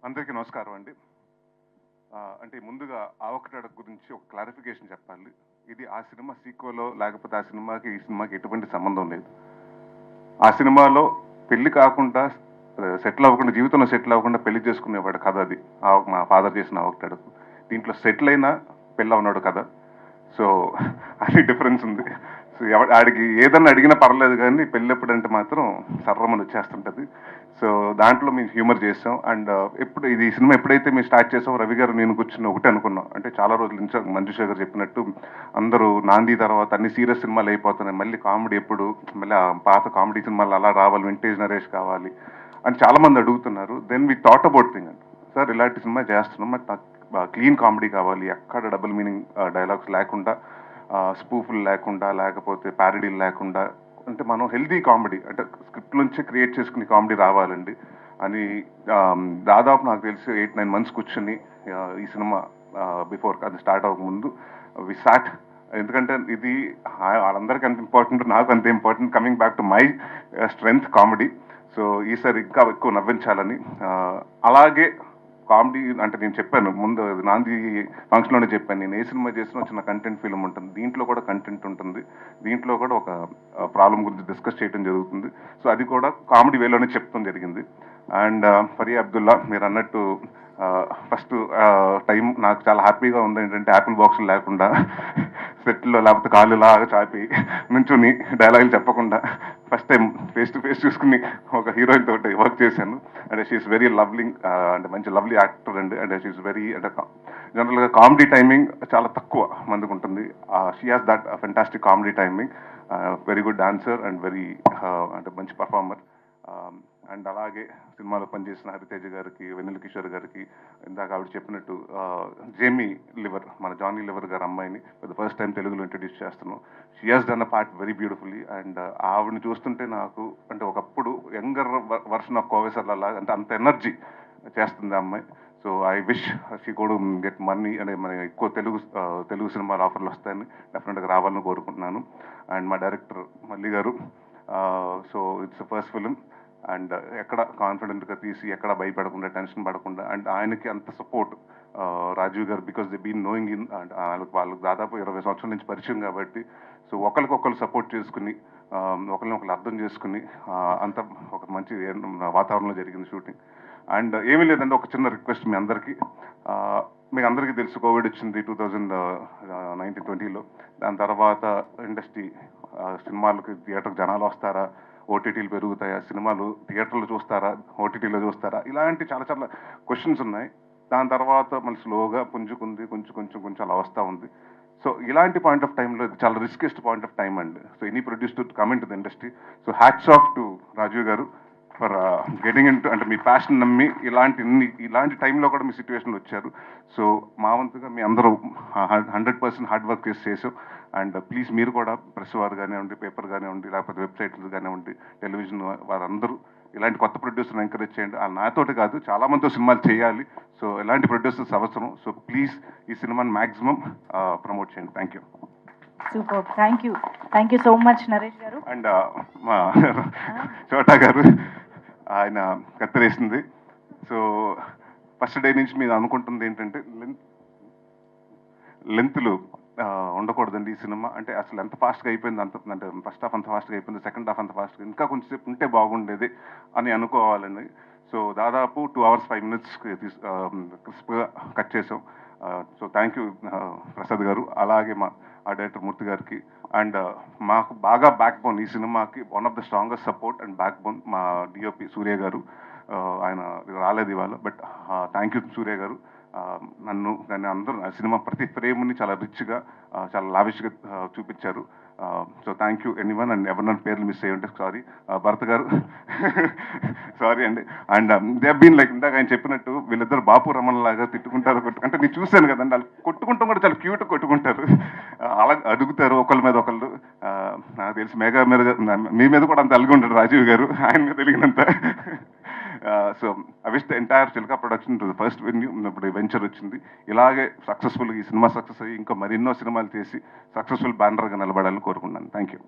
అందరికీ నమస్కారం అండి. అంటే ముందుగా ఆవకటాడ గురించి ఒక క్లారిఫికేషన్ చెప్పాలి. ఇది ఆ సినిమా సీక్వెలో లేకపోతే ఆ సినిమాకి ఈ సినిమాకి ఎటువంటి సంబంధం లేదు. ఆ సినిమాలో పెళ్లి కాకుండా సెటిల్ అవ్వకుండా, జీవితంలో సెటిల్ అవ్వకుండా పెళ్లి చేసుకునేవాడు కథ అది. మా ఫాదర్ చేసిన ఆవకటాడకు. దీంట్లో సెటిల్ అయినా పెళ్ళి అవునాడు కథ. సో అది డిఫరెన్స్ ఉంది. సో ఆడికి ఏదన్నా అడిగినా పర్లేదు, కానీ పెళ్ళెప్పుడంటే మాత్రం సర్రమని వచ్చేస్తుంటుంది. సో దాంట్లో మేము హ్యూమర్ చేసాం. అండ్ ఎప్పుడు ఇది సినిమా ఎప్పుడైతే మేము స్టార్ట్ చేసాం, రవి గారు నేను కూర్చుని ఒకటే అనుకున్నాం. అంటే చాలా రోజుల నుంచి మంజుషా గారు చెప్పినట్టు అందరూ నాంది తర్వాత అన్ని సీరియస్ సినిమాలు అయిపోతున్నాయి, మళ్ళీ కామెడీ ఎప్పుడు, మళ్ళీ ఆ పాత కామెడీ సినిమాలు అలా రావాలి, వింటేజ్ నరేష్ కావాలి అని చాలా మంది అడుగుతున్నారు. Then we thought about thing అండి, సార్ ఇలాంటి సినిమా చేస్తున్నాం, నాకు క్లీన్ కామెడీ కావాలి, ఎక్కడ డబుల్ మీనింగ్ డైలాగ్స్ లేకుండా, స్పూఫులు లేకుండా, లేకపోతే ప్యారడీలు లేకుండా, అంటే మనం హెల్దీ కామెడీ, అంటే స్క్రిప్ట్ నుంచి క్రియేట్ చేసుకుని కామెడీ రావాలండి అని దాదాపు నాకు తెలిసి 8-9 months కూర్చుని ఈ సినిమా బిఫోర్ అది స్టార్ట్ అవ్వకముందు వి సాట్. ఎందుకంటే ఇది వాళ్ళందరికీ అంత ఇంపార్టెంట్, నాకు అంత important, coming back to my strength comedy. So ఈసారి ఇంకా ఎక్కువ నవ్వించాలని, అలాగే కామెడీ అంటే నేను చెప్పాను ముందు నాంది ఫంక్షన్లోనే చెప్పాను, నేను ఏ సినిమా చేసినా చిన్న కంటెంట్ ఫిల్మ్ ఉంటుంది, దీంట్లో కూడా కంటెంట్ ఉంటుంది, దీంట్లో కూడా ఒక ప్రాబ్లం గురించి డిస్కస్ చేయడం జరుగుతుంది. సో అది కూడా కామెడీ వేలోనే చెప్తాం జరిగింది. అండ్ ఫరియా అబ్దుల్లా మీరు అన్నట్టు ఫస్ట్ టైం నాకు చాలా హ్యాపీగా ఉంది. ఏంటంటే యాపిల్ బాక్సులు లేకుండా సెట్లో లేకపోతే కాళ్ళు లాగా చాపి నుంచుని డైలాగులు చెప్పకుండా first time face to face చూసుకుని ఒక హీరోయిన్ తోటి వర్క్ చేశాను. అంటే షీఈస్ వెరీ లవ్లింగ్, అంటే మంచి లవ్లీ యాక్టర్ అండి. అంటే షీఈస్ వెరీ, అంటే జనరల్గా కామెడీ టైమింగ్ చాలా తక్కువ మందికి ఉంటుంది. She has that fantastic comedy timing, very good dancer and very అంటే మంచి పర్ఫార్మర్. అండ్ అలాగే సినిమాలో పనిచేసిన హరితేజ గారికి, వెన్నెల కిషోర్ గారికి, ఇందాక ఆవిడ చెప్పినట్టు జేమీ లివర్, మన జానీ లివర్ గారు అమ్మాయిని ఫస్ట్ టైం తెలుగులో ఇంట్రడ్యూస్ చేస్తున్నాం. She has done a part very beautifully. And ఆవిడని చూస్తుంటే నాకు అంటే ఒకప్పుడు యంగర్ వర్షన్ ఆఫ్ కోవేశ్వర్ లాగా, అంటే అంత ఎనర్జీ చేస్తుంది ఆ అమ్మాయి. సో ఐ విష్ షీ కూడా గెట్ మనీ, అంటే మన ఎక్కువ తెలుగు సినిమాలు ఆఫర్లు వస్తాయని డెఫినెట్గా రావాలని కోరుకుంటున్నాను. అండ్ మా డైరెక్టర్ మల్లి గారు, so it's first film, and ఎక్కడ కాన్ఫిడెంట్గా తీసి ఎక్కడ భయపడకుండా, టెన్షన్ పడకుండా, అండ్ ఆయనకి అంత సపోర్ట్ రాజీవ్ గారు, because they been knowing in, and వాళ్ళకి దాదాపు 20 సంవత్సరాల నుంచి పరిచయం కాబట్టి, సో ఒకరికొకరు సపోర్ట్ చేసుకుని, ఒకరిని అర్థం చేసుకుని, అంత ఒక మంచి వాతావరణంలో జరిగింది షూటింగ్. అండ్ ఏమీ లేదండి, ఒక చిన్న రిక్వెస్ట్ మీ అందరికీ. మీకు అందరికీ తెలుసు కోవిడ్ వచ్చింది 2019-20లో. దాని తర్వాత ఇండస్ట్రీ, సినిమాలకి థియేటర్కి జనాలు వస్తారా, ఓటీటీలు పెరుగుతాయా, సినిమాలు థియేటర్లో చూస్తారా, ఓటీటీలో చూస్తారా, ఇలాంటి చాలా చాలా క్వశ్చన్స్ ఉన్నాయి. దాని తర్వాత మళ్ళీ స్లోగా పుంజుకుంది, కొంచెం అలా వస్తూ ఉంది. సో ఇలాంటి పాయింట్ ఆఫ్ టైంలో ఇది చాలా రిస్కెస్ట్ పాయింట్ ఆఫ్ టైం అండి. So any produce to come in to the industry. So hats off to Rajeev గారు ఫర్ గెటింగ్ ఇన్ టు, అంటే మీ ప్యాషన్ నమ్మి ఇలాంటి టైంలో కూడా మీ సిచ్యువేషన్లో వచ్చారు. సో మా వంతుగా మీ అందరూ 100% హార్డ్ వర్క్ చేసాం. అండ్ ప్లీజ్ మీరు కూడా ప్రెస్ వారు కానివ్వండి, పేపర్ కానివ్వండి, లేకపోతే వెబ్సైట్లు కానివ్వండి, టెలివిజన్ వారందరూ ఇలాంటి కొత్త ప్రొడ్యూసర్ని ఎంకరేజ్ చేయండి. నాతోటి కాదు, చాలా మందితో సినిమాలు చేయాలి. సో ఇలాంటి ప్రొడ్యూసర్స్ అవసరం. సో ప్లీజ్ ఈ సినిమాని మ్యాక్సిమం ప్రమోట్ చేయండి. Thank you. Super, thank you so much Naresh గారు. అండ్ మా చోటా గారు, ఆయన కత్తిరేసింది. సో ఫస్ట్ డే నుంచి మీరు అనుకుంటుంది ఏంటంటే లెంత్లు ఉండకూడదండి ఈ సినిమా. అంటే అసలు ఎంత ఫాస్ట్గా అయిపోయింది, అంటే ఫస్ట్ హాఫ్ అంత ఫాస్ట్గా అయిపోయింది, సెకండ్ హాఫ్ అంత ఫాస్ట్గా, ఇంకా కొంచెంసేపు ఉంటే బాగుండేది అని అనుకోవాలండి. సో దాదాపు 2 hours 5 minutes క్రిస్ప్గా కట్ చేసాం. సో థ్యాంక్ యూ ప్రసాద్ గారు, అలాగే మా డైరెక్టర్ మూర్తి గారికి. అండ్ మాకు బాగా బ్యాక్ బోన్ ఈ సినిమాకి, one of the strongest support and back bone మా డిఓపి సూర్య గారు. ఆయన రాలేదు ఇవాళ, బట్ థ్యాంక్ యూ సూర్య గారు. నన్ను కానీ అందరూ సినిమా ప్రతి ఫ్రేమ్ని చాలా రిచ్గా, చాలా లావిష్గా చూపించారు. So thank you anyone. And ఎవరినైనా పేర్లు మిస్ అయ్యి ఉంటే సారీ. భరత్ గారు సారీ అండి. అండ్ దే బీన్ లైక్, ఇందాక ఆయన చెప్పినట్టు వీళ్ళిద్దరు బాపు రమణ లాగా తిట్టుకుంటారు, అంటే నేను చూశాను కదండి, వాళ్ళు కొట్టుకుంటాం కూడా చాలా క్యూట్గా కొట్టుకుంటారు, అలా అడుగుతారు ఒకళ్ళ మీద ఒకళ్ళు. నాకు తెలిసి మేఘా మీద, మీ మీద కూడా అంత అలిగి ఉంటాడు రాజీవ్ గారు, ఆయన మీద తెలిగినంత. So I wish the entire Chilka production to the first venue. ఇప్పుడు వెంచర్ వచ్చింది, ఇలాగే సక్సెస్ఫుల్గా ఈ సినిమా సక్సెస్ అయ్యి ఇంకా మరెన్నో సినిమాలు చేసి సక్సెస్ఫుల్ బ్యానర్గా నిలబడాలని కోరుకున్నాను. Thank you.